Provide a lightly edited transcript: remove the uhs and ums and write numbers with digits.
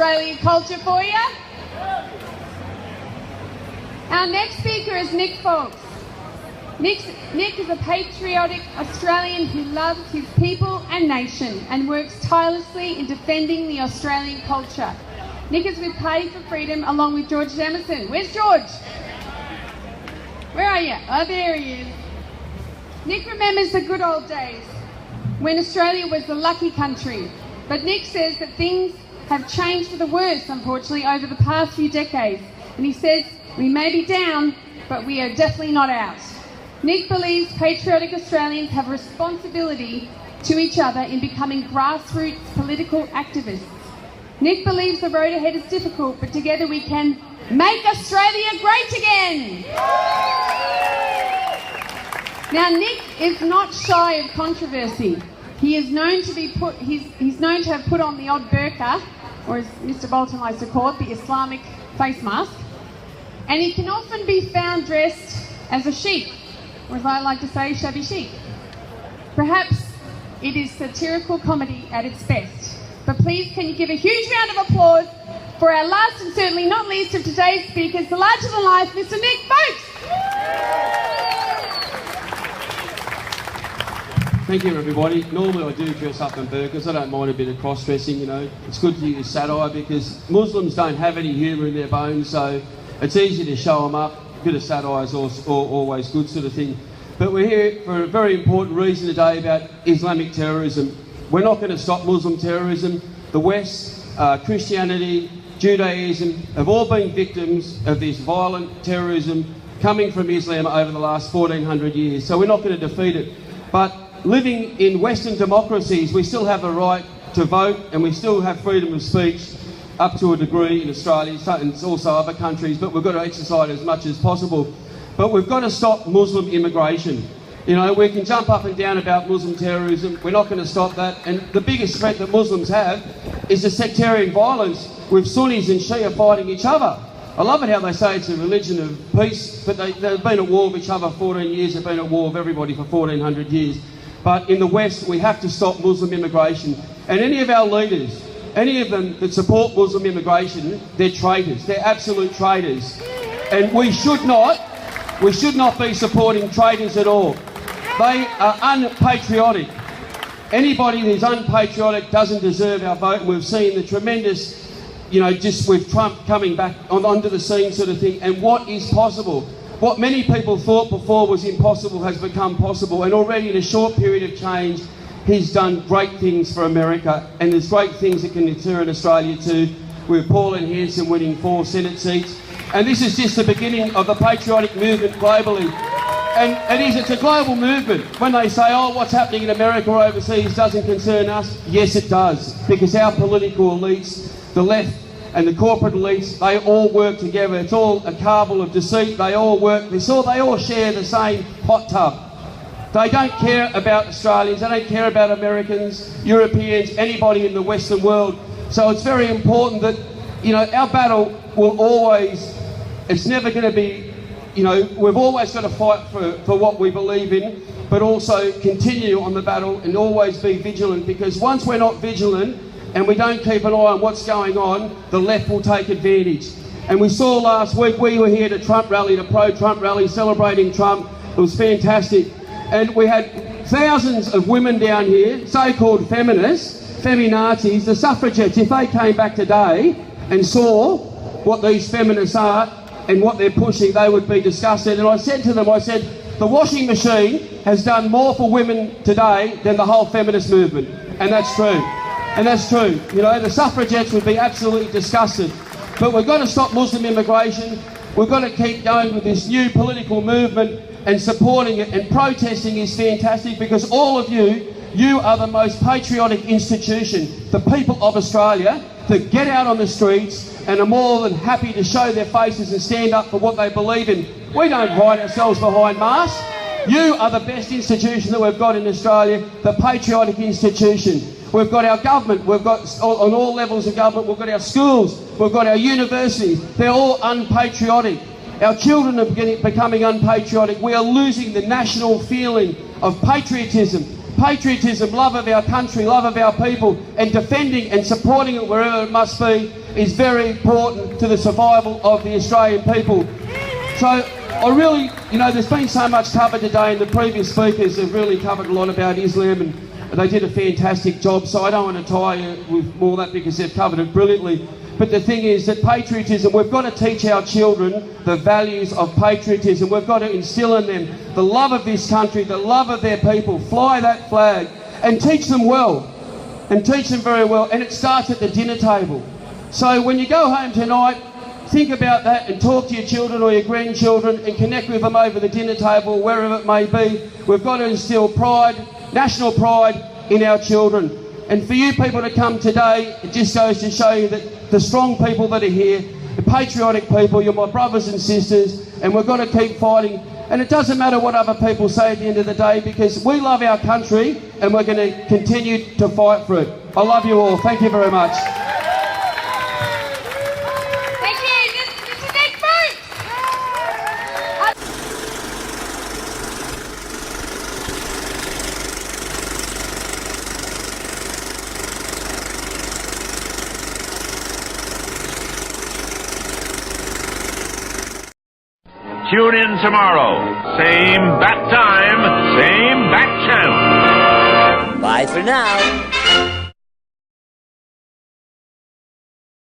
Australian culture for you. Our next speaker is Nick Foulkes. Nick is a patriotic Australian who loves his people and nation and works tirelessly in defending the Australian culture. Nick is with Party for Freedom along with George Jamieson. Where's George? Where are you? Oh, there he is. Nick remembers the good old days when Australia was the lucky country. But Nick says that things have changed for the worse, unfortunately, over the past few decades. And he says, we may be down, but we are definitely not out. Nick believes patriotic Australians have a responsibility to each other in becoming grassroots political activists. Nick believes the road ahead is difficult, but together we can make Australia great again. Now, Nick is not shy of controversy. He is known to be he's known to have put on the odd burqa, or as Mr. Bolton likes to call it, the Islamic face mask. And he can often be found dressed as a sheik, or as I like to say, shabby chic. Perhaps it is satirical comedy at its best. But please, can you give a huge round of applause for our last and certainly not least of today's speakers, the larger-than-life Mr. Nick Foulkes. Thank you, everybody. Normally I do dress up in burqas. I don't mind a bit of cross-dressing, you know. It's good to use satire because Muslims don't have any humour in their bones, so it's easy to show them up. A bit of satire is always good sort of thing. But we're here for a very important reason today about Islamic terrorism. We're not going to stop Muslim terrorism. The West, Christianity, Judaism have all been victims of this violent terrorism coming from Islam over the last 1400 years. So we're not going to defeat it. But living in Western democracies, we still have the right to vote and we still have freedom of speech up to a degree in Australia and also other countries, but we've got to exercise as much as possible. But we've got to stop Muslim immigration. You know, we can jump up and down about Muslim terrorism. We're not going to stop that. And the biggest threat that Muslims have is the sectarian violence with Sunnis and Shia fighting each other. I love it how they say it's a religion of peace, but they've been at war with each other 14 years. They've been at war with everybody for 1400 years. But in the West, we have to stop Muslim immigration. And any of our leaders, any of them that support Muslim immigration, they're traitors. They're absolute traitors. And we should not be supporting traitors at all. They are unpatriotic. Anybody who's unpatriotic doesn't deserve our vote. And we've seen the tremendous, you know, just with Trump coming back onto the scene sort of thing. And what is possible? What many people thought before was impossible has become possible. And already in a short period of change, he's done great things for America. And there's great things that can deter in Australia too, with Pauline Hanson winning 4 Senate seats. And this is just the beginning of the patriotic movement globally. And it's a global movement. When they say, oh, what's happening in America or overseas doesn't concern us, yes, it does. Because our political elites, the left and the corporate elites, they all work together. It's all a cabal of deceit. They all work. They all share the same hot tub. They don't care about Australians. They don't care about Americans, Europeans, anybody in the Western world. So it's very important that, you know, our battle will always, it's never going to be, you know, we've always got to fight for what we believe in, but also continue on the battle and always be vigilant, because once we're not vigilant and we don't keep an eye on what's going on, the left will take advantage. And we saw last week, we were here at a Trump rally, the pro-Trump rally, celebrating Trump. It was fantastic. And we had thousands of women down here, so-called feminists, feminazis, the suffragettes. If they came back today and saw what these feminists are and what they're pushing, they would be disgusted. And I said to them, I said, the washing machine has done more for women today than the whole feminist movement. And that's true. And that's true. You know, the suffragettes would be absolutely disgusted. But we've got to stop Muslim immigration. We've got to keep going with this new political movement, and supporting it and protesting is fantastic, because all of you are the most patriotic institution, the people of Australia, that get out on the streets and are more than happy to show their faces and stand up for what they believe in. We don't hide ourselves behind masks. You are the best institution that we've got in Australia, the patriotic institution. We've got our government, we've got, on all levels of government, we've got our schools, we've got our universities. They're all unpatriotic. Our children are becoming unpatriotic. We are losing the national feeling of patriotism. patriotism, love of our country, love of our people, and defending and supporting it wherever it must be is very important to the survival of the Australian people. So I really, there's been so much covered today, and the previous speakers have really covered a lot about Islam, and they did a fantastic job, so I don't want to tie you with more of that because they've covered it brilliantly. But the thing is that patriotism, we've got to teach our children the values of patriotism. We've got to instill in them the love of this country, the love of their people, fly that flag, and teach them well, and teach them very well. And it starts at the dinner table. So when you go home tonight, think about that and talk to your children or your grandchildren and connect with them over the dinner table, wherever it may be. We've got to instill pride, national pride in our children. And for you people to come today, it just goes to show you that the strong people that are here, the patriotic people, you're my brothers and sisters, and we've got to keep fighting. And it doesn't matter what other people say at the end of the day, because we love our country and we're going to continue to fight for it. I love you all. Thank you very much. Thank you. This is Nick Folks. Tune in tomorrow. Same bat time, same bat channel. Bye for now.